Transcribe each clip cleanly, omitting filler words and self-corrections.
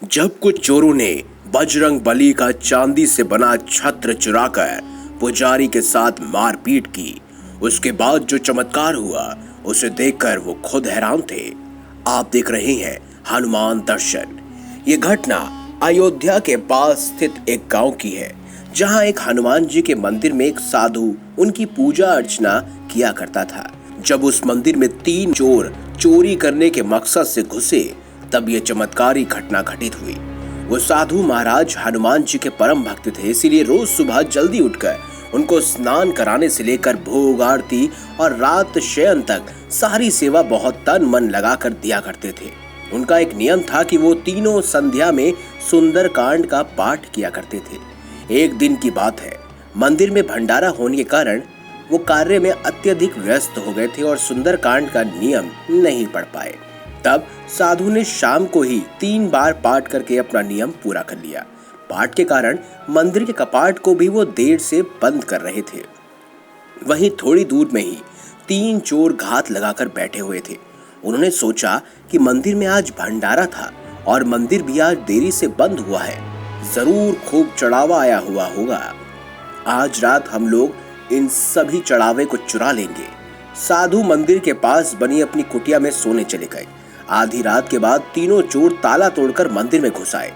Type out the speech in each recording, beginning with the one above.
जब कुछ चोरों ने बजरंग बली का चांदी से बना छत्र चुराकर पुजारी के साथ मारपीट की, उसके बाद जो चमत्कार हुआ उसे देखकर वो खुद हैरान थे। आप देख रहे हैं हनुमान दर्शन। ये घटना अयोध्या के पास स्थित एक गांव की है, जहां एक हनुमान जी के मंदिर में एक साधु उनकी पूजा अर्चना किया करता था। जब उस मंदिर में 3 चोर चोरी करने के मकसद से घुसे, तब ये चमत्कारी घटना घटित हुई। वो साधु महाराज हनुमान जी के परम भक्त थे, इसीलिए रोज सुबह जल्दी उठकर उनको स्नान कराने से लेकर भोग आरती और रात शयन तक सारी सेवा बहुत तन मन लगाकर दिया करते थे। उनका एक नियम था कि वो तीनों संध्या में सुंदर कांड का पाठ किया करते थे। एक दिन की बात है, मंदिर में भंडारा होने के कारण वो कार्य में अत्यधिक व्यस्त हो गए थे और सुंदर कांड का नियम नहीं पढ़ पाए। तब साधु ने शाम को ही 3 बार पाठ करके अपना नियम पूरा कर लिया। पाठ के कारण मंदिर के कपाट को भी वो देर से बंद कर रहे थे। वहीं थोड़ी दूर में ही 3 चोर घात लगाकर बैठे हुए थे। उन्होंने सोचा कि मंदिर में आज भंडारा था और मंदिर भी आज देरी से बंद हुआ है, जरूर खूब चढ़ावा आया हुआ होगा। आज रात हम लोग इन सभी चढ़ावे को चुरा लेंगे। साधु मंदिर के पास बनी अपनी कुटिया में सोने चले गए। आधी रात के बाद तीनों चोर ताला तोड़कर मंदिर में घुस आए।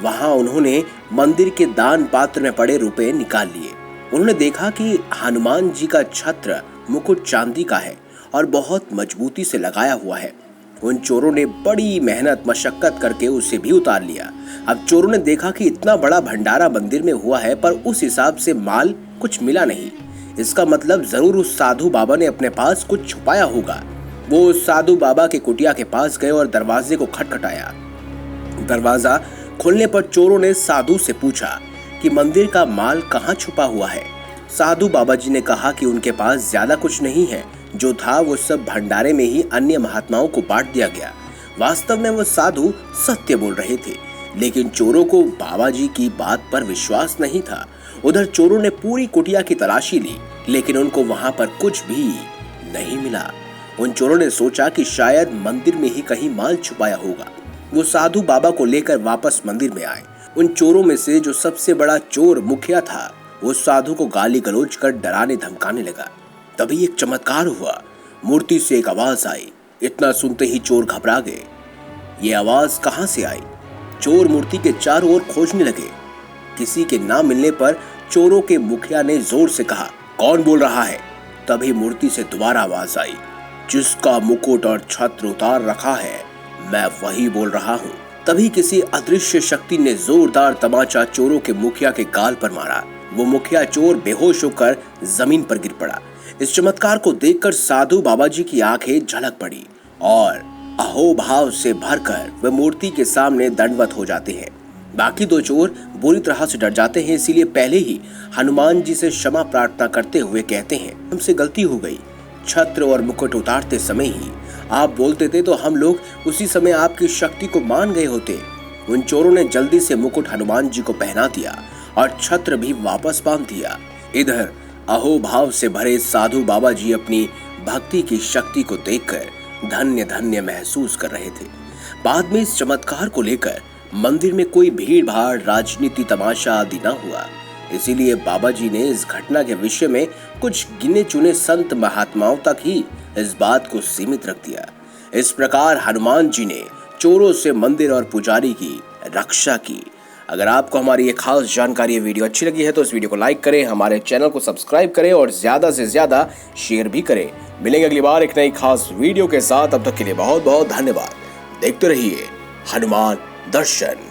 वहां उन्होंने मंदिर के दान पात्र में पड़े रुपए निकाल लिए। उन्होंने देखा कि हनुमान जी का छत्र मुकुट चांदी का है और बहुत मजबूती से लगाया हुआ है। उन चोरों ने बड़ी मेहनत मशक्कत करके उसे भी उतार लिया। अब चोरों ने देखा कि इतना बड़ा भंडारा मंदिर में हुआ है, पर उस हिसाब से माल कुछ मिला नहीं। इसका मतलब जरूर उस साधु बाबा ने अपने पास कुछ छुपाया होगा। वो साधु बाबा के कुटिया के पास गए और दरवाजे को खटखटाया। दरवाजा खुलने पर चोरों ने साधु से पूछा कि मंदिर का माल कहाँ छुपा हुआ है। साधु बाबा जी ने कहा कि उनके पास ज्यादा कुछ नहीं है, जो था वो सब भंडारे में ही अन्य महात्माओं को बांट दिया गया। वास्तव में वो साधु सत्य बोल रहे थे, लेकिन चोरों को बाबा जी की बात पर विश्वास नहीं था। उधर चोरों ने पूरी कुटिया की तलाशी ली, लेकिन उनको वहां पर कुछ भी नहीं मिला। उन चोरों ने सोचा कि शायद मंदिर में ही कहीं माल छुपाया होगा। वो साधु बाबा को लेकर वापस मंदिर में आए। उन चोरों में से जो सबसे बड़ा चोर मुखिया था, वो साधु को गाली गलौज कर डराने धमकाने लगा। तभी एक चमत्कार हुआ। मूर्ति से एक आवाज आई। इतना सुनते ही चोर घबरा गए। ये आवाज कहां से आई? चोर मूर्ति के चारों ओर खोजने लगे। किसी के ना मिलने पर चोरों के मुखिया ने जोर से कहा, कौन बोल रहा है? तभी मूर्ति से दोबारा आवाज आई, जिसका मुकुट और छत्र उतार रखा है, मैं वही बोल रहा हूँ। तभी किसी अदृश्य शक्ति ने जोरदार तमाचा चोरों के मुखिया के गाल पर मारा। वो मुखिया चोर बेहोश होकर जमीन पर गिर पड़ा। इस चमत्कार को देखकर साधु बाबा जी की आंखें झलक पड़ी और अहोभाव से भरकर वे मूर्ति के सामने दंडवत हो जाते हैं। बाकी 2 चोर बुरी तरह से डर जाते हैं, इसीलिए पहले ही हनुमान जी से क्षमा प्रार्थना करते हुए कहते हैं, हमसे गलती हो गई। छत्र और मुकुट उतारते समय ही आप बोलते थे तो हम लोग उसी समय आपकी शक्ति को मान गए होते। उन चोरों ने जल्दी से मुकुट हनुमान जी को पहना दिया और छत्र भी वापस बांध दिया। इधर अहोभाव से भरे साधु बाबा जी अपनी भक्ति की शक्ति को देखकर धन्य धन्य महसूस कर रहे थे। बाद में इस चमत्कार को लेकर मंदिर में कोई भीड़ भाड़, राजनीति, तमाशा आदि न हुआ। इसीलिए बाबा जी ने इस घटना के विषय में कुछ गिने चुने संत महात्माओं तक ही इस बात को सीमित रख दिया। इस प्रकार हनुमान जी ने चोरों से मंदिर और पुजारी की रक्षा की। अगर आपको हमारी ये खास जानकारी, ये वीडियो अच्छी लगी है तो इस वीडियो को लाइक करें, हमारे चैनल को सब्सक्राइब करें और ज्यादा से ज्यादा शेयर भी करें। मिलेंगे अगली बार एक नई खास वीडियो के साथ। अब तक के लिए बहुत बहुत धन्यवाद। देखते रहिए हनुमान दर्शन।